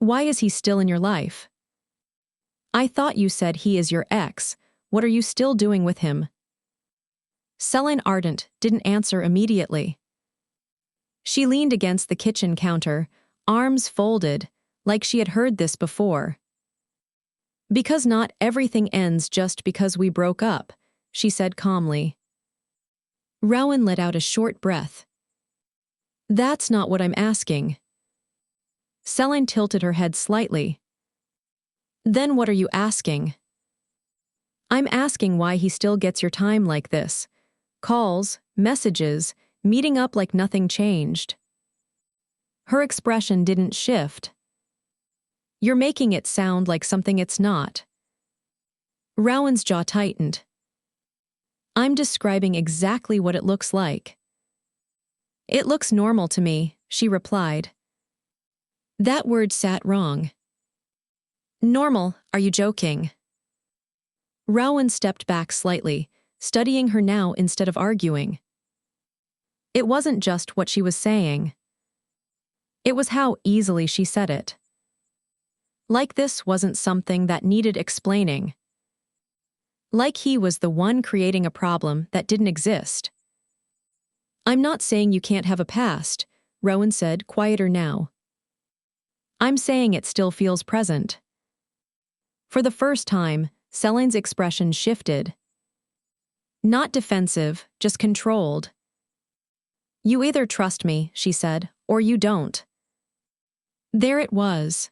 Why is he still in your life? I thought you said he is your ex. What are you still doing with him? Celine Ardent didn't answer immediately. She leaned against the kitchen counter, arms folded, like she had heard this before. Because not everything ends just because we broke up, she said calmly. Rowan let out a short breath. That's not what I'm asking. Celine tilted her head slightly. Then what are you asking? I'm asking why he still gets your time like this. Calls, messages, meeting up like nothing changed. Her expression didn't shift. You're making it sound like something it's not. Rowan's jaw tightened. I'm describing exactly what it looks like. It looks normal to me, she replied. That word sat wrong. Normal, are you joking? Rowan stepped back slightly, studying her now instead of arguing. It wasn't just what she was saying. It was how easily she said it. Like this wasn't something that needed explaining. Like he was the one creating a problem that didn't exist. I'm not saying you can't have a past, Rowan said, quieter now. I'm saying it still feels present. For the first time, Celine's expression shifted. Not defensive, just controlled. You either trust me, she said, or you don't. There it was.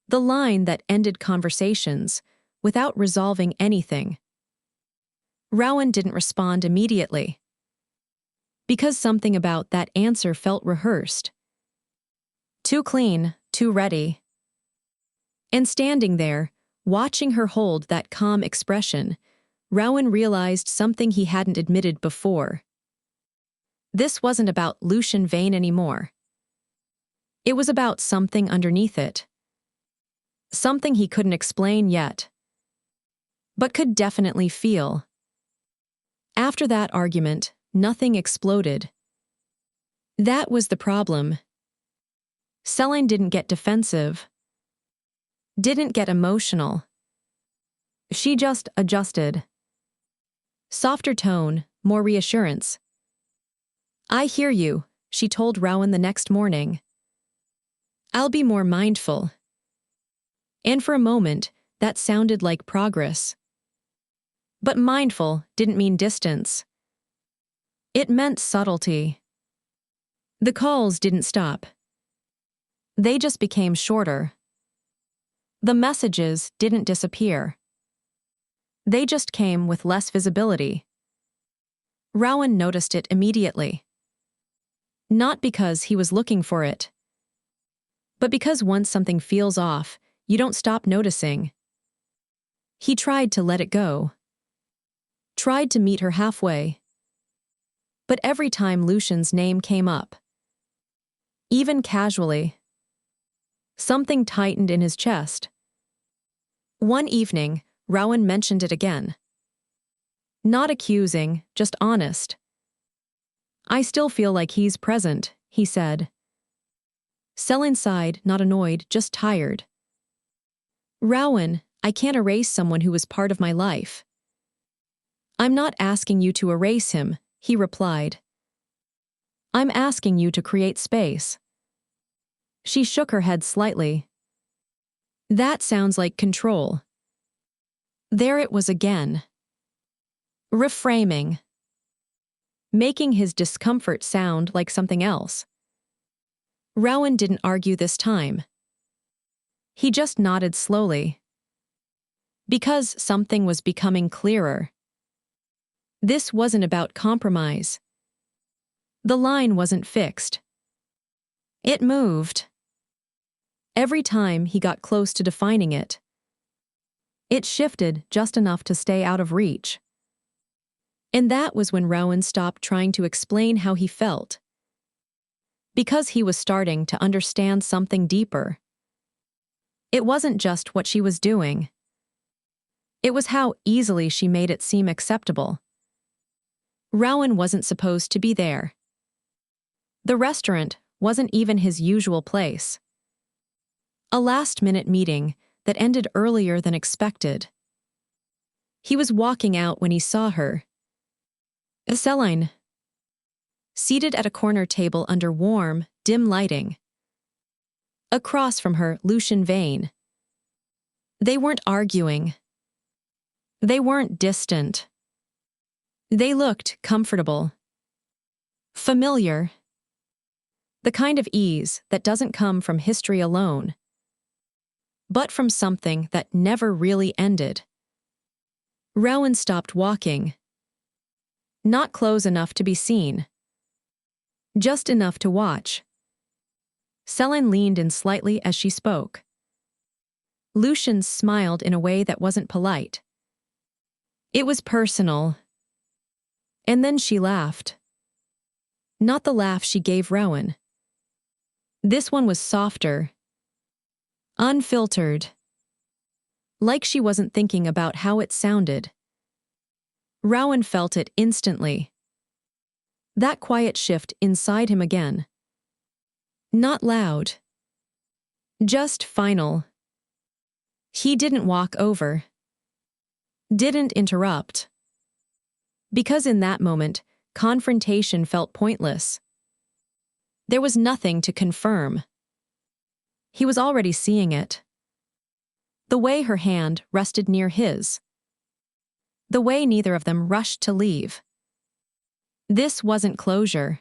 The line that ended conversations, without resolving anything. Rowan didn't respond immediately. Because something about that answer felt rehearsed. Too clean, too ready. And standing there, watching her hold that calm expression, Rowan realized something he hadn't admitted before. This wasn't about Lucian Vane anymore. It was about something underneath it. Something he couldn't explain yet, but could definitely feel. After that argument, nothing exploded. That was the problem. Celine didn't get defensive. Didn't get emotional. She just adjusted. Softer tone, more reassurance. I hear you, she told Rowan the next morning. I'll be more mindful. And for a moment, that sounded like progress. But mindful didn't mean distance. It meant subtlety. The calls didn't stop. They just became shorter. The messages didn't disappear. They just came with less visibility. Rowan noticed it immediately. Not because he was looking for it, but because once something feels off, you don't stop noticing. He tried to let it go. Tried to meet her halfway. But every time Lucian's name came up, even casually, something tightened in his chest. One evening, Rowan mentioned it again. Not accusing, just honest. I still feel like he's present, he said. Celine sighed, not annoyed, just tired. Rowan, I can't erase someone who was part of my life. I'm not asking you to erase him, he replied. I'm asking you to create space. She shook her head slightly. That sounds like control. There it was again. Reframing. Making his discomfort sound like something else. Rowan didn't argue this time. He just nodded slowly. Because something was becoming clearer. This wasn't about compromise. The line wasn't fixed. It moved. Every time he got close to defining it, it shifted just enough to stay out of reach. And that was when Rowan stopped trying to explain how he felt. Because he was starting to understand something deeper. It wasn't just what she was doing. It was how easily she made it seem acceptable. Rowan wasn't supposed to be there. The restaurant wasn't even his usual place. A last-minute meeting that ended earlier than expected. He was walking out when he saw her. Celine, seated at a corner table under warm, dim lighting. Across from her, Lucian Vane. They weren't arguing. They weren't distant. They looked comfortable. Familiar. The kind of ease that doesn't come from history alone, but from something that never really ended. Rowan stopped walking. Not close enough to be seen. Just enough to watch. Celine leaned in slightly as she spoke. Lucian smiled in a way that wasn't polite. It was personal. And then she laughed. Not the laugh she gave Rowan. This one was softer. Unfiltered. Like she wasn't thinking about how it sounded. Rowan felt it instantly. That quiet shift inside him again. Not loud. Just final. He didn't walk over. Didn't interrupt. Because in that moment, confrontation felt pointless. There was nothing to confirm. He was already seeing it. The way her hand rested near his. The way neither of them rushed to leave. This wasn't closure.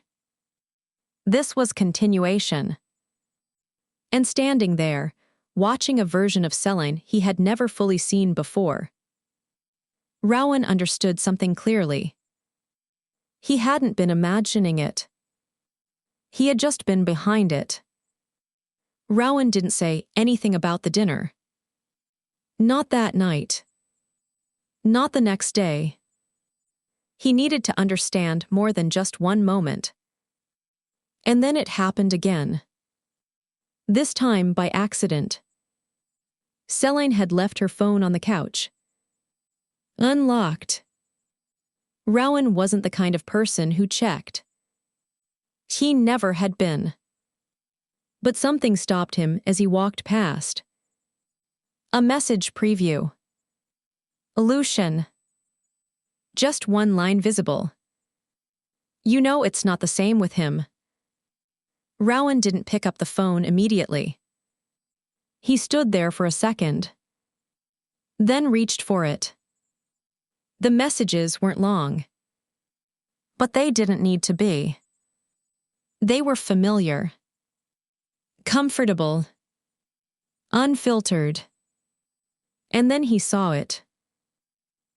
This was continuation. And standing there, watching a version of Celine he had never fully seen before, Rowan understood something clearly. He hadn't been imagining it. He had just been behind it. Rowan didn't say anything about the dinner. Not that night. Not the next day. He needed to understand more than just one moment. And then it happened again. This time by accident. Celine had left her phone on the couch. Unlocked. Rowan wasn't the kind of person who checked. He never had been. But something stopped him as he walked past. A message preview. Lucian. Just one line visible. You know it's not the same with him. Rowan didn't pick up the phone immediately. He stood there for a second. Then reached for it. The messages weren't long. But they didn't need to be. They were familiar. Comfortable. Unfiltered. And then he saw it.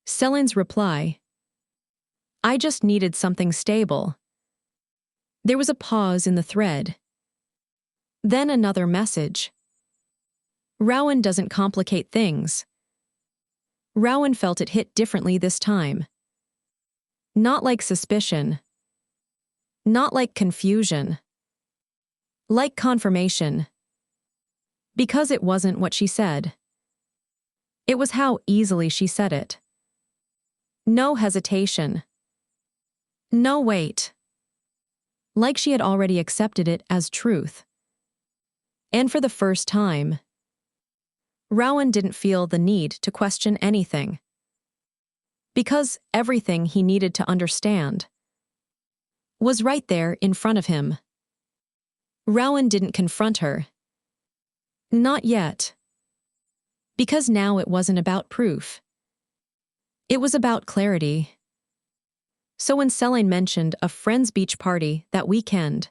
Celine's reply. I just needed something stable. There was a pause in the thread. Then another message. Rowan doesn't complicate things. Rowan felt it hit differently this time. Not like suspicion. Not like confusion. Like confirmation. Because it wasn't what she said. It was how easily she said it. No hesitation. No wait. Like she had already accepted it as truth. And for the first time, Rowan didn't feel the need to question anything. Because everything he needed to understand was right there in front of him. Rowan didn't confront her. Not yet. Because now it wasn't about proof. It was about clarity. So when Celine mentioned a friend's beach party that weekend,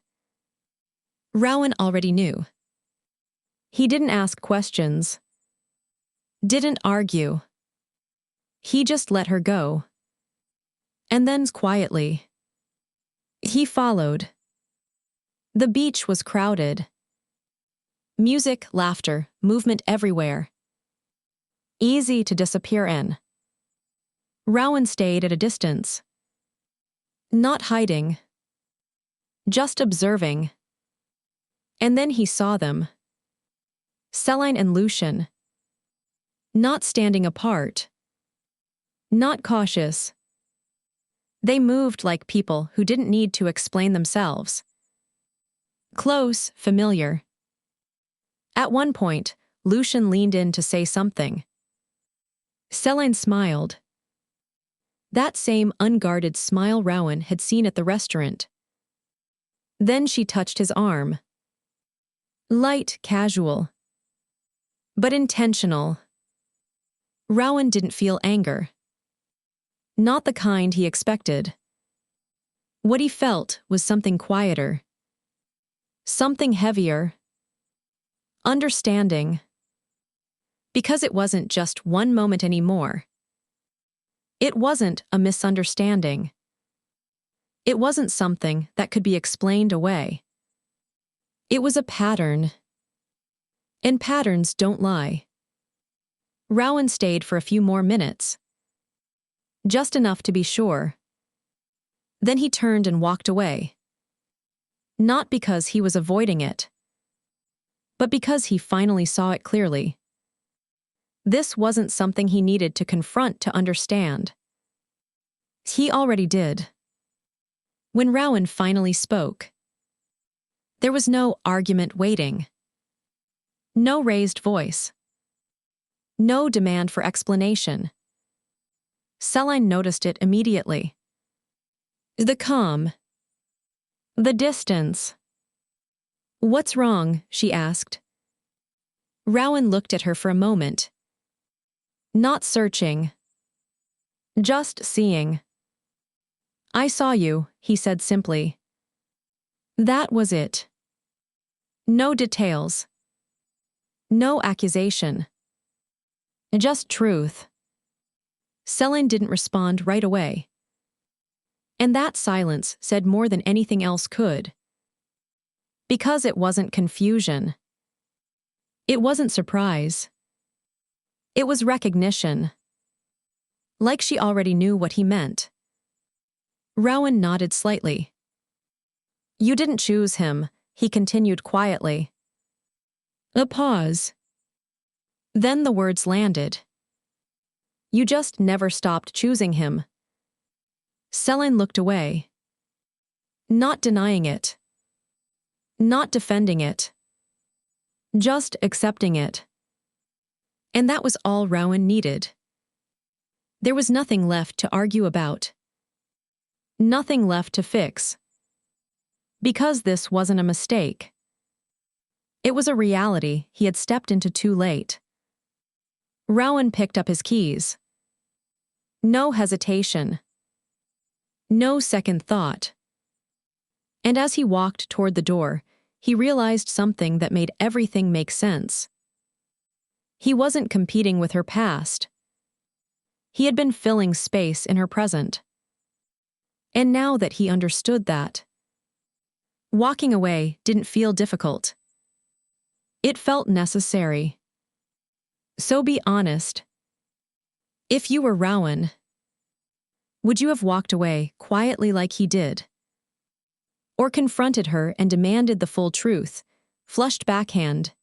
Rowan already knew. He didn't ask questions. Didn't argue. He just let her go. And then quietly, he followed. The beach was crowded. Music, laughter, movement everywhere. Easy to disappear in. Rowan stayed at a distance. Not hiding. Just observing. And then he saw them. Celine and Lucian. Not standing apart. Not cautious. They moved like people who didn't need to explain themselves. Close, familiar. At one point, Lucian leaned in to say something. Celine smiled. That same unguarded smile Rowan had seen at the restaurant. Then she touched his arm. Light, casual. But intentional. Rowan didn't feel anger. Not the kind he expected. What he felt was something quieter. Something heavier. Understanding. Because it wasn't just one moment anymore. It wasn't a misunderstanding. It wasn't something that could be explained away. It was a pattern. And patterns don't lie. Rowan stayed for a few more minutes. Just enough to be sure. Then he turned and walked away. Not because he was avoiding it, but because he finally saw it clearly. This wasn't something he needed to confront to understand. He already did. When Rowan finally spoke, there was no argument waiting. No raised voice. No demand for explanation. Celine noticed it immediately. The calm. The distance. What's wrong? She asked. Rowan looked at her for a moment. Not searching. Just seeing. I saw you, he said simply. That was it. No details. No accusation. Just truth. Celine didn't respond right away. And that silence said more than anything else could. Because it wasn't confusion. It wasn't surprise. It was recognition. Like she already knew what he meant. Rowan nodded slightly. You didn't choose him, he continued quietly. A pause. Then the words landed. You just never stopped choosing him. Celine looked away. Not denying it. Not defending it. Just accepting it. And that was all Rowan needed. There was nothing left to argue about. Nothing left to fix. Because this wasn't a mistake. It was a reality he had stepped into too late. Rowan picked up his keys. No hesitation. No second thought. And as he walked toward the door, he realized something that made everything make sense. He wasn't competing with her past. He had been filling space in her present. And now that he understood that, walking away didn't feel difficult. It felt necessary. So be honest. If you were Rowan, would you have walked away quietly like he did? Or confronted her and demanded the full truth, flushed backhand,